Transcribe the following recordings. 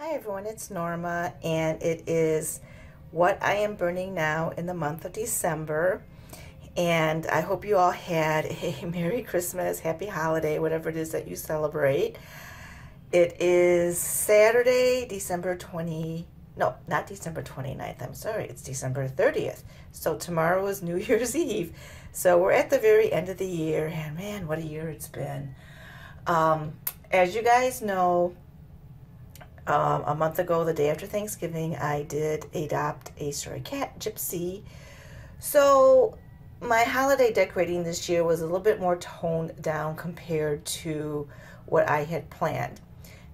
Hi everyone, it's Norma, and it is what I am burning now in the month of December. And I hope you all had a Merry Christmas, Happy Holiday, whatever it is that you celebrate. It is Saturday, December 20, no, not December 29th, I'm sorry, it's December 30th. So tomorrow is New Year's Eve. So we're at the very end of the year, and man, what a year it's been. As you guys know, a month ago, the day after Thanksgiving, I did adopt a stray cat, Gypsy. So my holiday decorating this year was a little bit more toned down compared to what I had planned.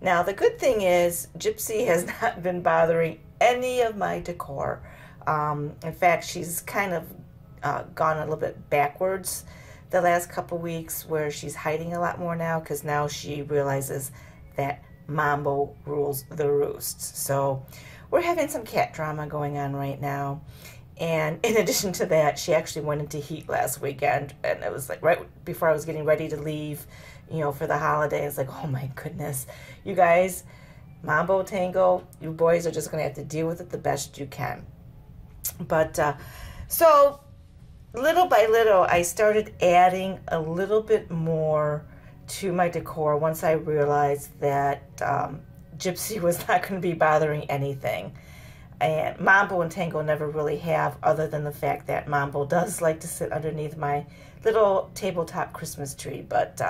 Now, the good thing is Gypsy has not been bothering any of my decor. In fact, she's kind of gone a little bit backwards the last couple weeks, where she's hiding a lot more now because now she realizes that Mambo rules the roost. So we're having some cat drama going on right now. And in addition to that, she actually went into heat last weekend, and it was like right before I was getting ready to leave, you know, for the holiday. It's like, oh my goodness, you guys, Mambo Tango, you boys are just gonna have to deal with it the best you can. But so little by little, I started adding a little bit more to my decor once I realized that Gypsy was not going to be bothering anything. And Mambo and Tango never really have, other than the fact that Mambo does like to sit underneath my little tabletop Christmas tree. But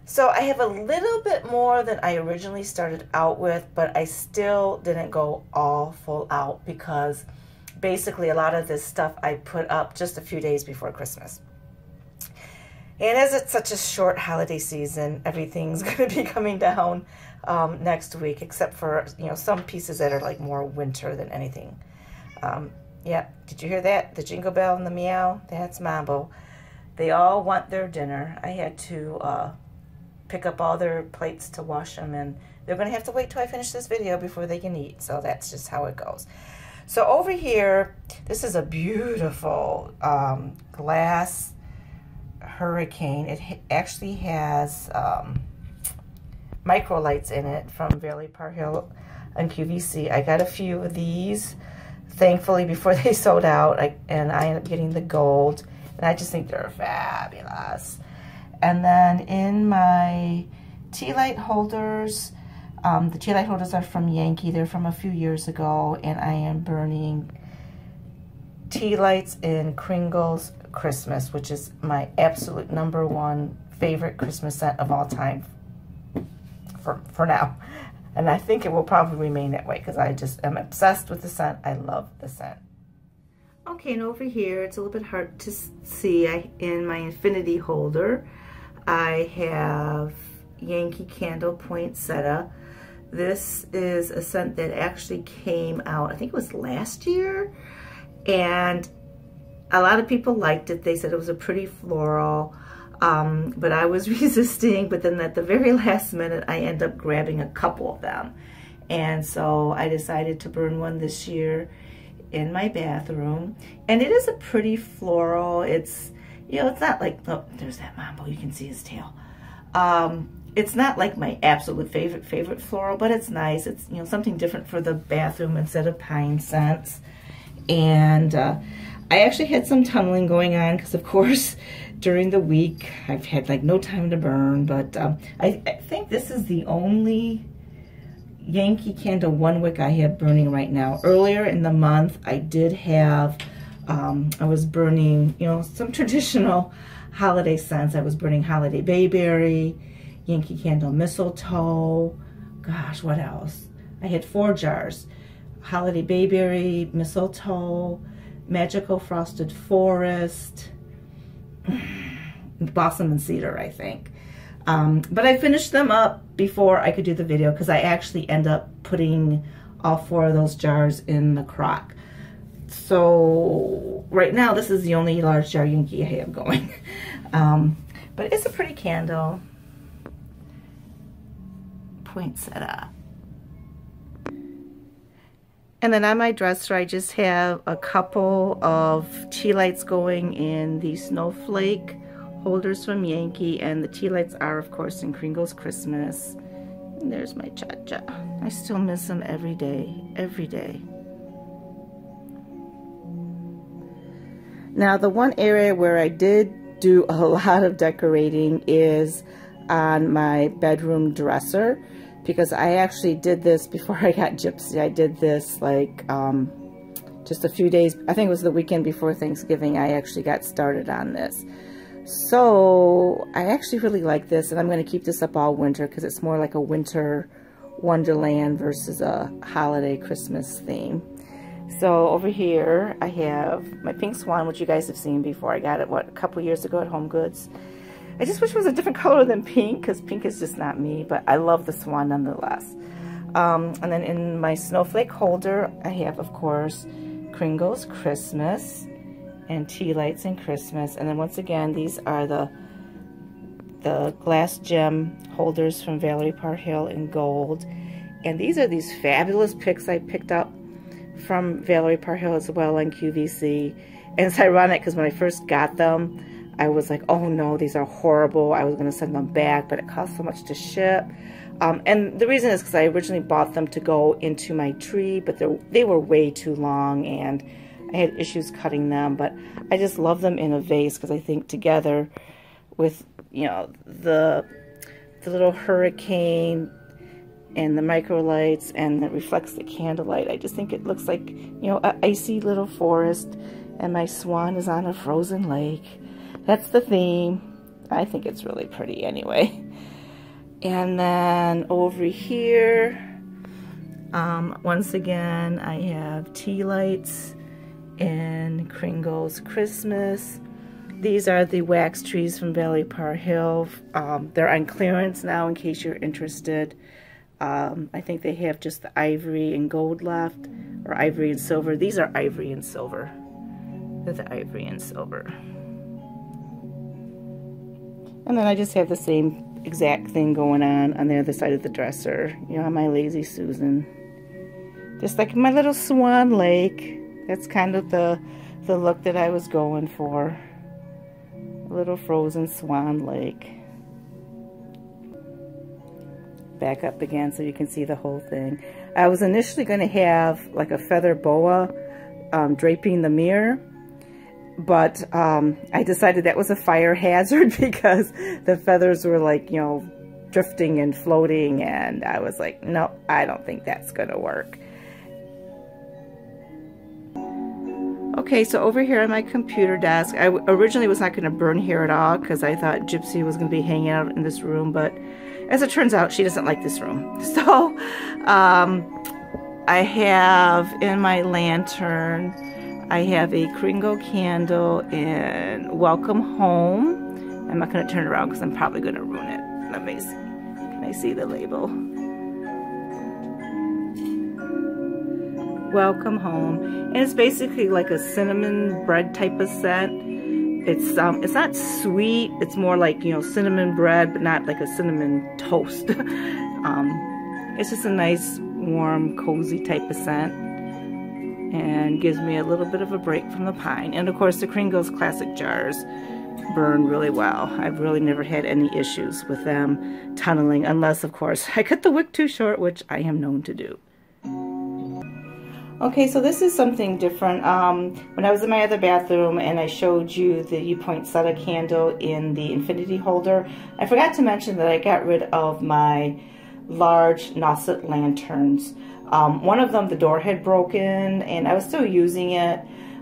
so I have a little bit more than I originally started out with, but I still didn't go all full out because basically a lot of this stuff I put up just a few days before Christmas. And as it's such a short holiday season, everything's going to be coming down next week, except for, you know, some pieces that are like more winter than anything. Yeah, did you hear that? The jingle bell and the meow? That's Mambo. They all want their dinner. I had to pick up all their plates to wash them, and they're going to have to wait till I finish this video before they can eat. So that's just how it goes. So over here, this is a beautiful glass Hurricane. It actually has micro lights in it from Valley Park Hill and QVC. I got a few of these, thankfully, before they sold out, and I ended up getting the gold, and I just think they're fabulous. And then in my tea light holders, the tea light holders are from Yankee. They're from a few years ago, and I am burning tea lights in Kringle's Christmas, which is my absolute #1 favorite Christmas scent of all time for now. And I think it will probably remain that way because I just am obsessed with the scent. I love the scent. Okay, and over here, it's a little bit hard to see. In my infinity holder, I have Yankee Candle Poinsettia. This is a scent that actually came out, I think it was last year, and a lot of people liked it. They said it was a pretty floral, but I was resisting. But then at the very last minute, I ended up grabbing a couple of them. And so I decided to burn one this year in my bathroom. And it is a pretty floral. It's, you know, it's not like, oh, there's that Mambo. You can see his tail. It's not like my absolute favorite floral, but it's nice. It's, you know, something different for the bathroom instead of pine scents. And I actually had some tunneling going on because, of course, during the week, I've had like no time to burn. But I think this is the only Yankee Candle 1 wick I have burning right now. Earlier in the month, I did have, I was burning, you know, some traditional holiday scents. I was burning Holiday Bayberry, Yankee Candle Mistletoe. Gosh, what else? I had 4 jars. Holiday Bayberry, Mistletoe, Magical Frosted Forest, Blossom and Cedar, I think. But I finished them up before I could do the video because I actually end up putting all 4 of those jars in the crock. So right now, this is the only large jar Yankee I have going. But it's a pretty candle. Poinsettia. And then on my dresser, I just have a couple of tea lights going in the snowflake holders from Yankee, and the tea lights are, of course, in Kringle's Christmas. And there's my Cha-Cha. I still miss him every day, every day. Now, the one area where I did do a lot of decorating is on my bedroom dresser, because I actually did this before I got Gypsy. I did this like just a few days, I think it was the weekend before Thanksgiving, I actually got started on this. So I actually really like this, and I'm going to keep this up all winter because it's more like a winter wonderland versus a holiday Christmas theme. So over here I have my pink swan, which you guys have seen before. I got it, what, a couple years ago at Home Goods. I just wish it was a different color than pink, because pink is just not me, but I love the swan nonetheless. And then in my snowflake holder, I have, of course, Kringle's Christmas and Tea Lights and Christmas. And then once again, these are the glass gem holders from Valerie Parr Hill in gold. And these are these fabulous picks I picked up from Valerie Parr Hill as well on QVC. And it's ironic because when I first got them, I was like, oh no, these are horrible. I was going to send them back, but it cost so much to ship. And the reason is because I originally bought them to go into my tree, but they were way too long and I had issues cutting them. But I just love them in a vase because I think together with, you know, the little hurricane and the micro lights, and it reflects the candlelight, I just think it looks like, you know, an icy little forest, and my swan is on a frozen lake. That's the theme. I think it's really pretty anyway. And then over here, once again, I have tea lights in Kringle's Christmas. These are the wax trees from Valerie Parr Hill. They're on clearance now in case you're interested. I think they have just the ivory and gold left, or ivory and silver. These are ivory and silver. They're the ivory and silver. And then I just have the same exact thing going on the other side of the dresser. You know, my Lazy Susan. Just like my little Swan Lake. That's kind of the look that I was going for. A little frozen Swan Lake. Back up again so you can see the whole thing. I was initially going to have like a feather boa draping the mirror, but I decided that was a fire hazard because the feathers were like, you know, drifting and floating, and I was like, no, I don't think that's going to work. Okay, so over here on my computer desk, I originally was not going to burn here at all because I thought Gypsy was going to be hanging out in this room, but as it turns out, she doesn't like this room. So I have in my lantern, I have a Kringle candle in Welcome Home. I'm not going to turn it around because I'm probably going to ruin it. Let me see. Can I see the label? Welcome Home. And it's basically like a cinnamon bread type of scent. It's not sweet. It's more like, you know, cinnamon bread, but not like a cinnamon toast. It's just a nice, warm, cozy type of scent, and gives me a little bit of a break from the pine. And of course, the Kringle's classic jars burn really well. I've really never had any issues with them tunneling, unless, of course, I cut the wick too short, which I am known to do. Okay, so this is something different. When I was in my other bathroom and I showed you the poinsettia candle in the infinity holder, I forgot to mention that I got rid of my large Nauset lanterns. One of them, the door had broken, and I was still using it.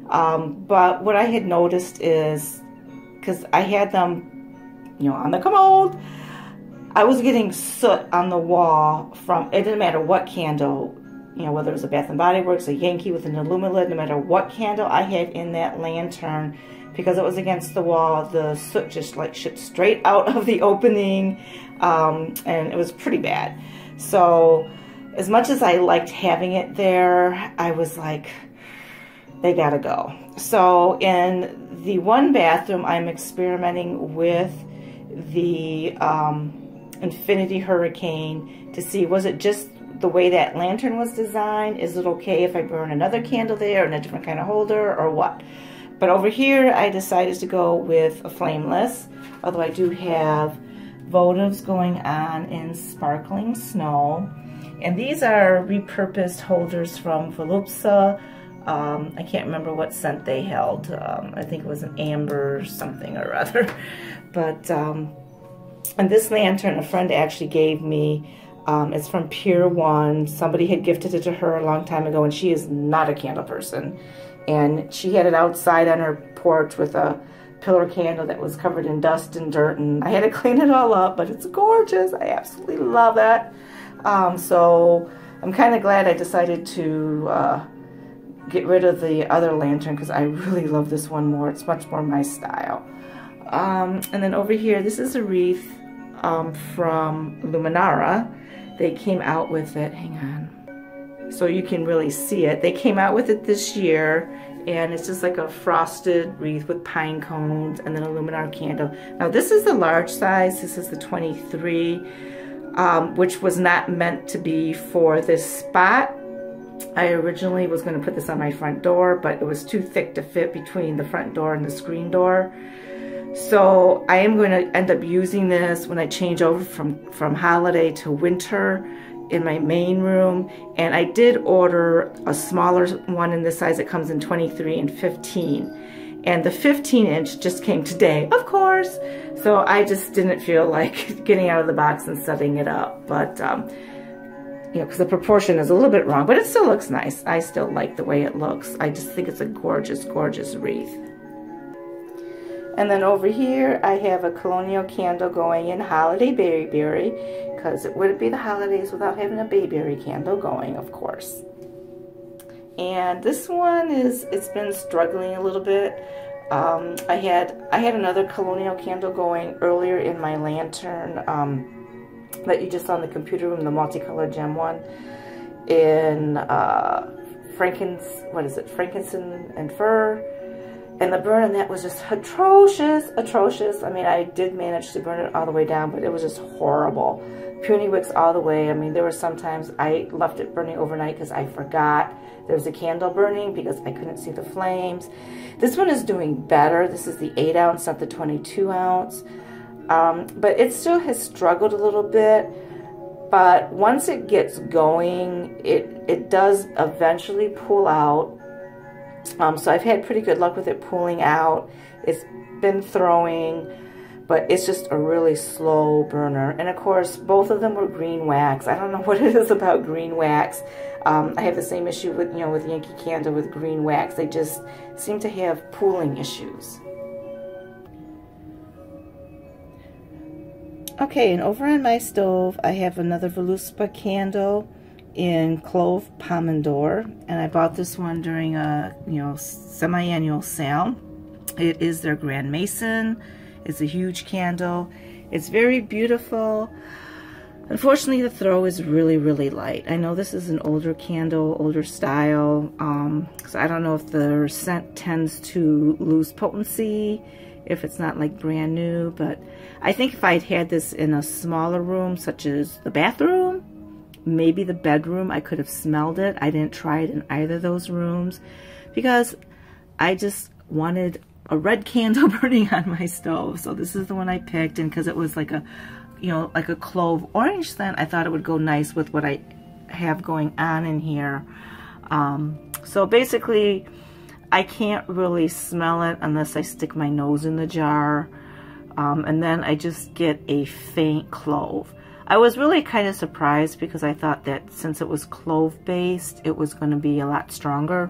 But what I had noticed is, because I had them, you know, on the commode, I was getting soot on the wall from, it didn't matter what candle, you know, whether it was a Bath & Body Works, a Yankee with an Illumilid, no matter what candle I had in that lantern, because it was against the wall, the soot just like shipped straight out of the opening, and it was pretty bad. So as much as I liked having it there, I was like, they gotta go. So in the one bathroom, I'm experimenting with the Infinity Hurricane to see, was it just the way that lantern was designed? Is it okay if I burn another candle there in a different kind of holder, or what? But over here I decided to go with a flameless, although I do have votives going on in Sparkling Snow. And these are repurposed holders from Volupsa. I can't remember what scent they held. I think it was an amber something or other. But, and this lantern a friend actually gave me. It's from Pier 1. Somebody had gifted it to her a long time ago, and she is not a candle person. And she had it outside on her porch with a pillar candle that was covered in dust and dirt, and I had to clean it all up, but it's gorgeous. I absolutely love it. So I'm kind of glad I decided to get rid of the other lantern because I really love this one more. It's much more my style. And then over here, this is a wreath from Luminara. They came out with it, hang on, so you can really see it. They came out with it this year, and it's just like a frosted wreath with pine cones and then a Luminara candle. Now this is the large size, this is the 23, which was not meant to be for this spot. I originally was going to put this on my front door, but it was too thick to fit between the front door and the screen door. So I am going to end up using this when I change over from holiday to winter in my main room. And I did order a smaller one in this size. It comes in 23 and 15. And the 15-inch just came today, of course. So I just didn't feel like getting out of the box and setting it up. But, you know, because the proportion is a little bit wrong, but it still looks nice. I still like the way it looks. I just think it's a gorgeous, gorgeous wreath. And then over here, I have a colonial candle going in Holiday Bayberry, because it wouldn't be the holidays without having a bayberry candle going, of course. And this one it's been struggling a little bit. I had another colonial candle going earlier in my lantern that you just saw in the computer room, the multicolored gem one, in frankincense and fir. And the burn on that was just atrocious, atrocious. I mean, I did manage to burn it all the way down, but it was just horrible. Puny wicks all the way. I mean, there were some times I left it burning overnight because I forgot there was a candle burning because I couldn't see the flames. This one is doing better. This is the 8 ounce, not the 22 ounce. But it still has struggled a little bit. But once it gets going, it does eventually pull out. So I've had pretty good luck with it pulling out. It's been throwing, but it's just a really slow burner. And of course, both of them were green wax. I don't know what it is about green wax. I have the same issue with, you know, with Yankee Candle with green wax. They just seem to have pooling issues. Okay, and over on my stove, I have another Voluspa candle in Clove Pomander, and I bought this one during a, you know, semi-annual sale. It is their Grand Mason. It's a huge candle. It's very beautiful. Unfortunately, the throw is really, really light. I know this is an older candle, older style, so I don't know if the scent tends to lose potency if it's not like brand new, but I think if I'd had this in a smaller room, such as the bathroom, maybe the bedroom, I could have smelled it. I didn't try it in either of those rooms because I just wanted a red candle burning on my stove. So this is the one I picked, and because it was like a, you know, like a clove orange scent, I thought it would go nice with what I have going on in here. So basically, I can't really smell it unless I stick my nose in the jar. And then I just get a faint clove. I was really kind of surprised because I thought that since it was clove based, it was going to be a lot stronger.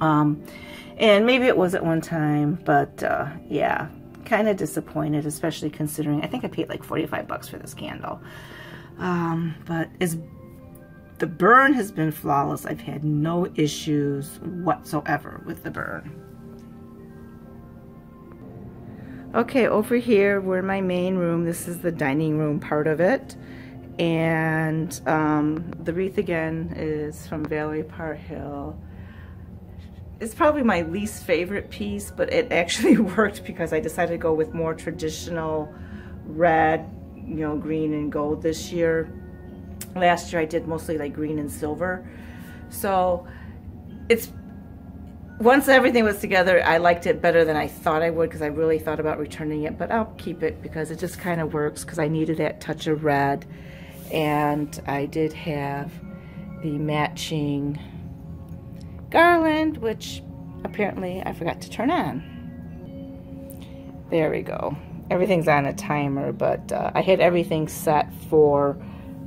And maybe it was at one time, but yeah, kind of disappointed, especially considering I think I paid like 45 bucks for this candle. But the burn has been flawless. I've had no issues whatsoever with the burn. Okay, over here, we're in my main room. This is the dining room part of it. And the wreath again is from Valerie Parr Hill. It's probably my least favorite piece, but it actually worked because I decided to go with more traditional red, you know, green and gold this year. Last year I did mostly like green and silver. So once everything was together, I liked it better than I thought I would because I really thought about returning it, but I'll keep it because it just kind of works because I needed that touch of red. And I did have the matching garland, which apparently I forgot to turn on. There we go. Everything's on a timer, but I had everything set for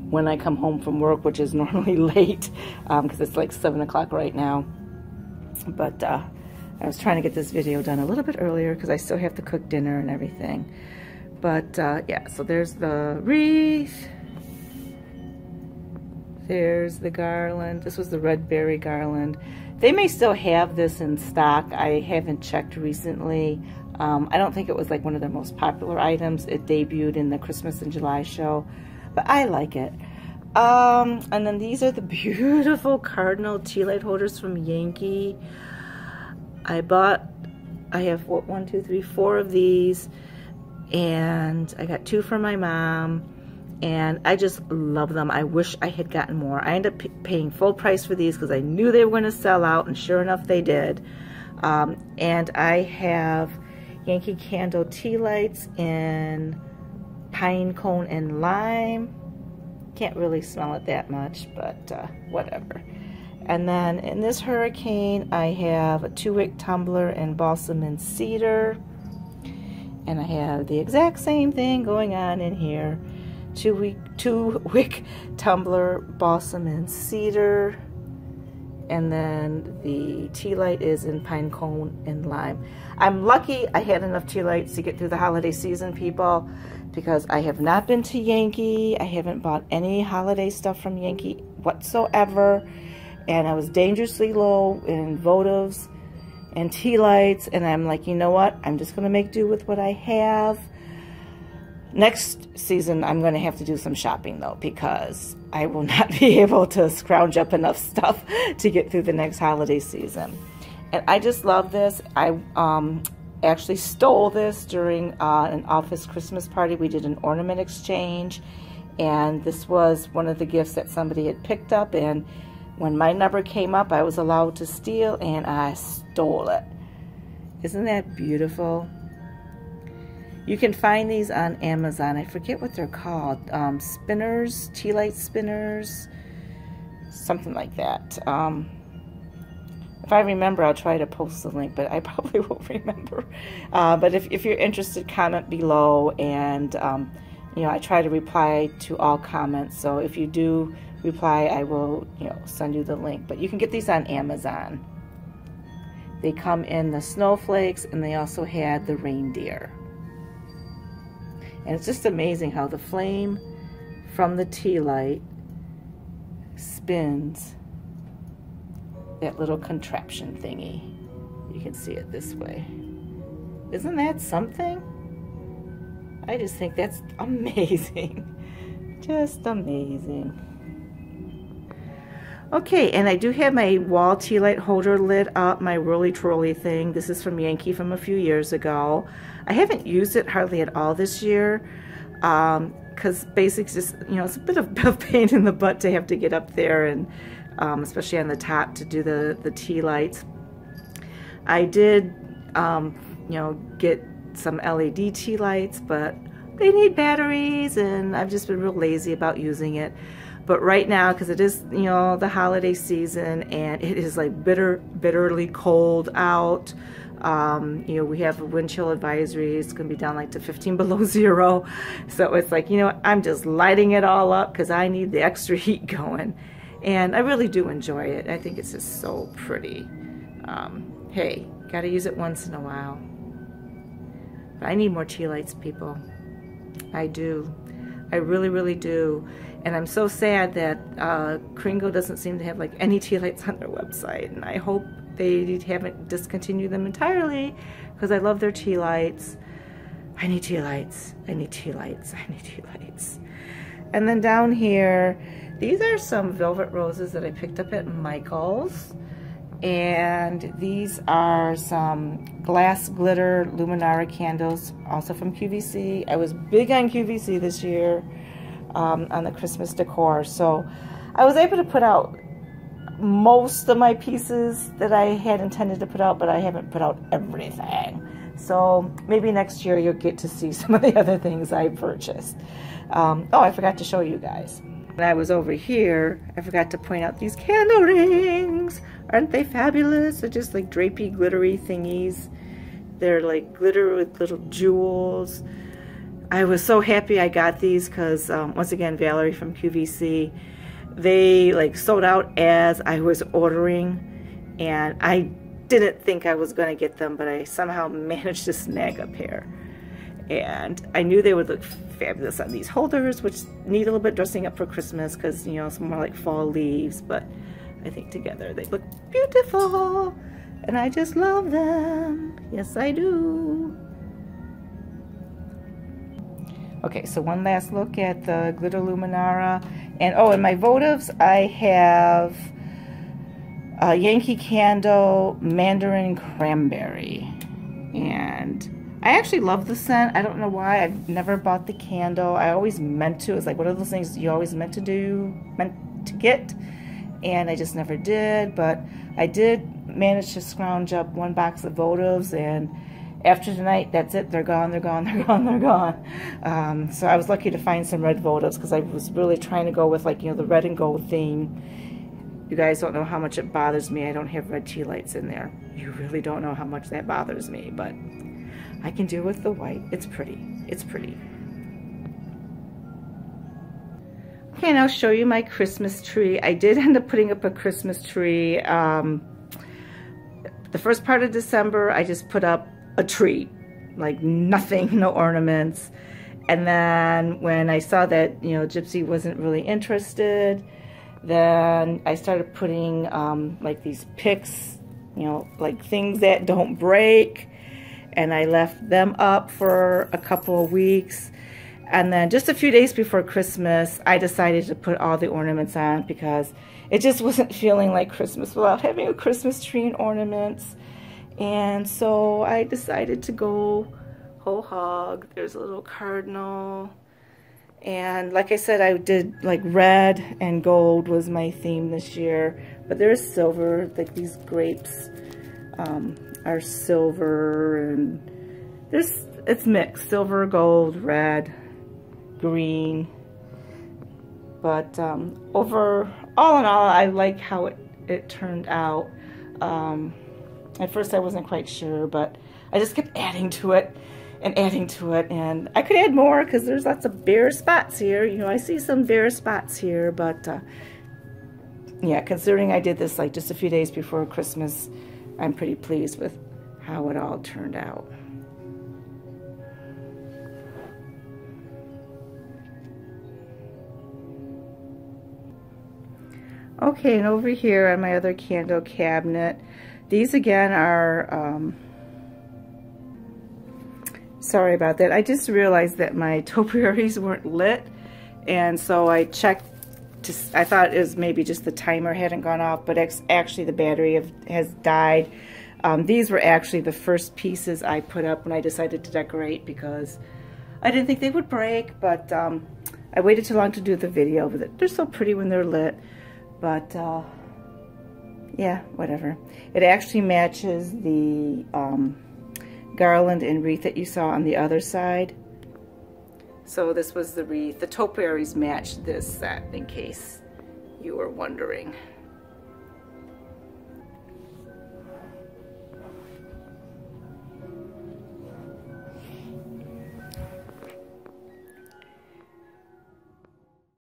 when I come home from work, which is normally late because it's like 7 o'clock right now. But I was trying to get this video done a little bit earlier because I still have to cook dinner and everything. But yeah, so there's the wreath. There's the garland. This was the red berry garland. They may still have this in stock. I haven't checked recently. I don't think it was like one of their most popular items. It debuted in the Christmas in July show, but I like it. And then these are the beautiful cardinal tea light holders from Yankee. I have what, 1, 2, 3, 4 of these, and I got 2 for my mom, and I just love them. I wish I had gotten more. I ended up paying full price for these because I knew they were going to sell out, and sure enough they did. And I have Yankee Candle tea lights in pine cone and lime. Can't really smell it that much, but whatever. And then in this hurricane, I have a 2-wick tumbler in balsam and cedar. And I have the exact same thing going on in here. 2-wick tumbler, balsam and cedar. And then the tea light is in pine cone and lime. I'm lucky I had enough tea lights to get through the holiday season, people, because I have not been to Yankee. I haven't bought any holiday stuff from Yankee whatsoever. And I was dangerously low in votives and tea lights. And I'm like, you know what? I'm just going to make do with what I have. Next season, I'm going to have to do some shopping, though, because I will not be able to scrounge up enough stuff to get through the next holiday season. And I just love this. I actually stole this during an office Christmas party. We did an ornament exchange, and this was one of the gifts that somebody had picked up, and when my number came up, I was allowed to steal, and I stole it. Isn't that beautiful? You can find these on Amazon. I forget what they're called. Spinners, tea light spinners, something like that. If I remember, I'll try to post the link, but I probably won't remember. But if you're interested, comment below, and you know, I try to reply to all comments. So if you do reply, I will, you know, send you the link. But you can get these on Amazon. They come in the snowflakes, and they also had the reindeer. And it's just amazing how the flame from the tea light spins that little contraption thingy. You can see it this way. Isn't that something? I just think that's amazing. Just amazing. Okay, and I do have my wall tea light holder lit up, my Whirly Trolley thing. This is from Yankee from a few years ago. I haven't used it hardly at all this year because basically just, you know, it's a bit of pain in the butt to have to get up there, and especially on the top to do the tea lights. I did, you know, get some LED tea lights, but they need batteries, and I've just been real lazy about using it. But right now, because it is, you know, the holiday season, and it is like bitterly cold out. You know, we have a wind chill advisory. It's going to be down like to 15 below zero. So it's like, you know, I'm just lighting it all up because I need the extra heat going. And I really do enjoy it. I think it's just so pretty. Hey, got to use it once in a while. But I need more tea lights, people. I do. I really, really do. And I'm so sad that Kringle doesn't seem to have like any tea lights on their website. And I hope they haven't discontinued them entirely because I love their tea lights. I need tea lights. I need tea lights. I need tea lights. And then down here, these are some velvet roses that I picked up at Michael's. And these are some glass glitter Luminara candles, also from QVC. I was big on QVC this year on the Christmas decor. So I was able to put out most of my pieces that I had intended to put out, but I haven't put out everything. So maybe next year you'll get to see some of the other things I purchased. Oh, I forgot to show you guys. When I was over here, I forgot to point out these candle rings. Aren't they fabulous? They're just like drapey, glittery thingies. They're like glitter with little jewels. I was so happy I got these because, once again, Valerie from QVC, they like sold out as I was ordering, and I didn't think I was going to get them, but I somehow managed to snag a pair. And I knew they would look fabulous on these holders, which need a little bit dressing up for Christmas because, you know, it's more like fall leaves, but I think together they look beautiful, and I just love them. Yes, I do. Okay, so one last look at the Glitter Luminara. And oh, in my votives, I have Yankee Candle Mandarin Cranberry. And I actually love the scent. I don't know why. I've never bought the candle. I always meant to. It's like one of those things you always meant to get. And I just never did. But I did manage to scrounge up one box of votives, and after tonight, that's it. They're gone, they're gone, they're gone, they're gone. So I was lucky to find some red votives because I was really trying to go with, like, you know, the red and gold theme. You guys don't know how much it bothers me. I don't have red tea lights in there. You really don't know how much that bothers me, but I can deal with the white. It's pretty. It's pretty. Okay, and I'll show you my Christmas tree. I did end up putting up a Christmas tree. The first part of December, I just put up a tree, like nothing, no ornaments. And then when I saw that, you know, Gypsy wasn't really interested, then I started putting like these picks, you know, like things that don't break, and I left them up for a couple of weeks. And then just a few days before Christmas, I decided to put all the ornaments on because it just wasn't feeling like Christmas without having a Christmas tree and ornaments. And so I decided to go whole hog. There's a little cardinal. And like I said, I did like red and gold was my theme this year. But there's silver, like these grapes are silver, and it's mixed, silver, gold, red, green. But all in all, I like how it turned out. At first I wasn't quite sure, but I just kept adding to it and adding to it, and I could add more because there's lots of bare spots here. You know, I see some bare spots here, but yeah, considering I did this like just a few days before Christmas, I'm pretty pleased with how it all turned out. Okay, and over here on my other candle cabinet, these again are, sorry about that. I just realized that my topiaries weren't lit, and so I checked. I thought it was maybe just the timer hadn't gone off, but actually the battery has died. These were actually the first pieces I put up when I decided to decorate because I didn't think they would break, but I waited too long to do the video. But they're so pretty when they're lit. But yeah, whatever. It actually matches the garland and wreath that you saw on the other side. So this was the wreath. The topiaries matched this set, in case you were wondering.